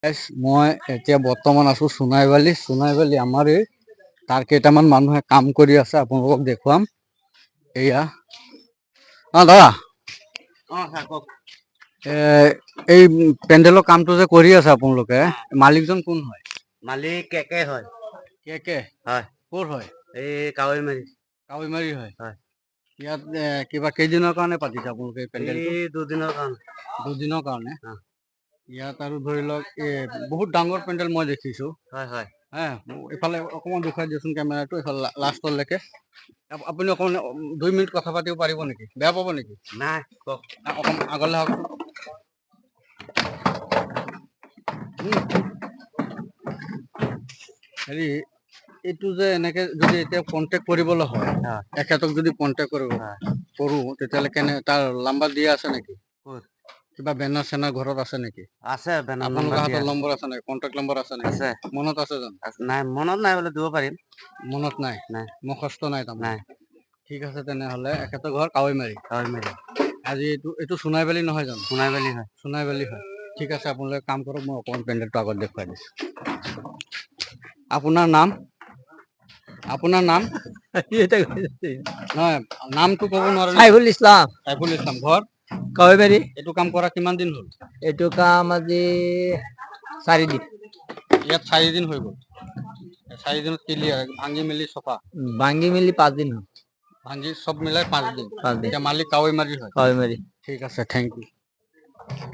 মই এতিয়া বৰ্তমান আছো সোণাইবালি আমাৰ এই তাৰ কেইটামান মানুহে কাম কৰি আছে আপোনালোকক দেখুৱাম এয়া দাদা এই পেণ্ডেলৰ কামটো যে কৰি আছে আপোনালোকে মালিকজন কোন হয়? মালিক কেকে হয়। কেকে হয়। ক'ৰ হয়? এই কাৱৈমাৰী হয়। হয়। ইয়াত কিবা কেইদিনৰ কাৰণে পাতিছে আপোনালোকে পেণ্ডেলটো? এই দুদিনৰ কাৰণে। দুদিনৰ কাৰণে ইয়াত আৰু ধৰি লওক বহুত ডাঙৰ পেণ্ডেল মই দেখিছো। হয় হয়। এইফালে অকণমান দেখুৱাই দিয়কচোন কেমেৰাটো এইফালে লাষ্টলৈকে। আপুনি অকণমান 2 মিনিট কথা পাতিব পাৰিব নেকি? বেয়া পাব নেকি? নাই কওক। অকণমান আগলৈ আহক। হেৰি এইটো যে এনেকে যদি এতিয়া কণ্টেক্ট কৰিবলৈ হয় এখেতক যদি কণ্টেক্ট কৰো তেতিয়াহ'লে তাৰ নাম্বাৰ দিয়া আছে নেকি? কিবা বেনাৰ চেনাৰ ঘৰত আছে নেকি? আছে। আপোনালোকৰ হাতত নম্বৰ আছে নেকি? কণ্টেক্ট নম্বৰ আছে নেকি? আছে। মনত আছে জানো? নাই মনত নাই বোলে দিব পাৰিম। মনত নাই? নাই। মুখস্থ নাই তাৰমানে? নাই। ঠিক আছে তেনেহ'লে এখেতৰ ঘৰ কাৱৈমাৰী। আজি এইটো সোণাইবালি নহয় জানো? সোণাইবালি হয়। সোণাইবালি হয়। ঠিক আছে আপোনালোকে কাম কৰক, মই অকণমান পেণ্ডেলটো আগত দেখুৱাই দিছোঁ। আপোনাৰ নাম? আপোনাৰ নাম? নহয়, নামটো ক'ব নোৱাৰে? সাইফুল ইছলাম। সাইফুল ইছলাম। ঘৰ? কাৱৈমাৰী। এইটো কাম কৰা কিমান দিন হ'ল? এইটো কাম আজি 4 দিন। ইয়াত 4 দিন হৈ গ'ল। 4 দিনত ক্লিয়াৰ, ভাঙি মেলি চফা? ভাঙি মেলি 5 দিন হ'ল। ভাঙি চব মিলাই 5 দিন। 5 দিন। এতিয়া মালিক কাৱৈমাৰী হয়? কাৱৈমাৰী। ঠিক আছে, থেংক ইউ।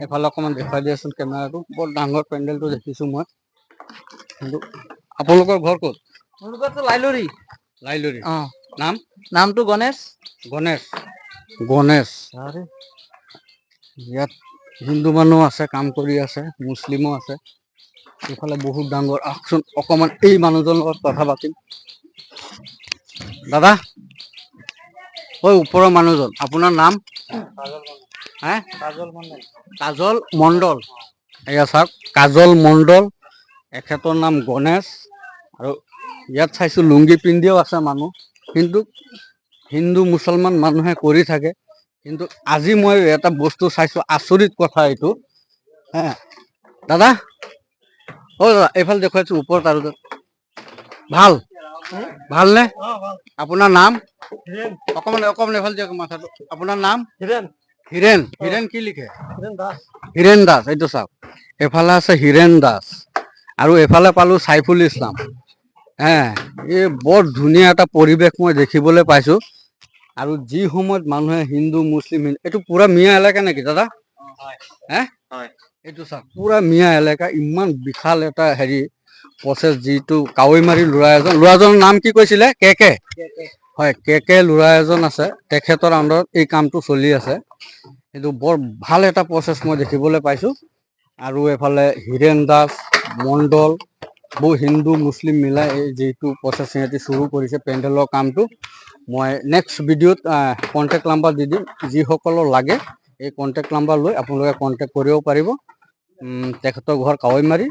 এইফালে অকণমান দেখুৱাই দিয়াচোন কেমেৰাটো। বৰ ডাঙৰ পেণ্ডেলটো দেখিছোঁ মই। কিন্তু আপোনালোকৰ ঘৰ ক'ত? মোৰ ঘৰটো লাইলৰি। লাইলৰি। নাম? নামটো গণেশ। গণেশ। ইয়াত হিন্দু মানুহ আছে, কাম কৰি আছে, মুছলিমো আছে। এইফালে বহুত ডাঙৰ। আহকচোন অকণমান এই মানুহজনৰ লগত কথা পাতিম। দাদা, ওপৰৰ মানুহজন, আপোনাৰ নাম? কাজল মণ্ডল। এয়া চাওক, কাজল মণ্ডল। এখেতৰ নাম গণেশ। আৰু ইয়াত চাইছোঁ লুংগি পিন্ধিও আছে মানুহ। কিন্তু হিন্দু মুছলমান মানুহে কৰি থাকে। কিন্তু আজি মই এটা বস্তু চাইছোঁ, আচৰিত কথা এইটো। দাদা, দাদা এইফালে দেখুৱাইছোঁ ওপৰত আৰু ভালনে? আপোনাৰ নাম? অকণমান এইফালে দিয়ক মাথাটো। আপোনাৰ নাম? হিৰেণ। হিৰেণ কি লিখে? হিৰেণ দাস। এইটো চাওক, এইফালে আছে হিৰেণ দাস আৰু এইফালে পালোঁ সাইফুল ইছলাম। এই বৰ ধুনীয়া এটা পৰিৱেশ মই দেখিবলৈ পাইছোঁ। আৰু যি সময়ত মানুহে হিন্দু মুছলিম এইটো পুৰা মিয়া এলেকা নেকি দাদা? এইটো চাওক, পুৰা মিয়া এলেকা। ইমান বিশাল এটা প্ৰচেছ, যিটো কাৱৈমাৰী ল'ৰাজনৰ নাম কি কৈছিলে? কেকে। হয়, কেকে ল'ৰা এজন আছে, তেখেতৰ আণ্ডাৰত এই কামটো চলি আছে। এইটো বৰ ভাল এটা প্ৰচেছ মই দেখিবলৈ পাইছোঁ। আৰু এইফালে হিৰেণ দাস মণ্ডল, হিন্দু মুছলিম মিলাই এই যিটো প্ৰচেছ সিহঁতি চুৰু কৰিছে পেণ্ডেলৰ কামটো। মই নেক্সট ভিডিঅ'ত কণ্টেক্ট নাম্বাৰ দি দিম। যিসকলৰ লাগে এই কণ্টেক্ট নাম্বাৰ লৈ আপোনালোকে কণ্টেক্ট কৰিব পাৰিব। তেখেতৰ ঘৰ কাৱৈমাৰী।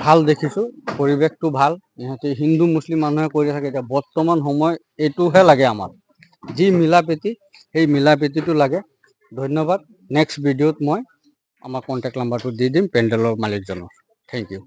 ভাল দেখিছোঁ, পৰিৱেশটো ভাল। ইহঁতে হিন্দু মুছলিম মানুহে কৰি থাকে। এতিয়া বৰ্তমান সময় এইটোহে লাগে আমাক, যি মিলা প্ৰীতি, সেই মিলা প্ৰীতিটো লাগে। ধন্যবাদ। নেক্সট ভিডিঅ'ত মই আমাৰ কণ্টেক্ট নাম্বাৰটো দি দিম পেণ্ডেলৰ মালিকজনৰ। Thank U.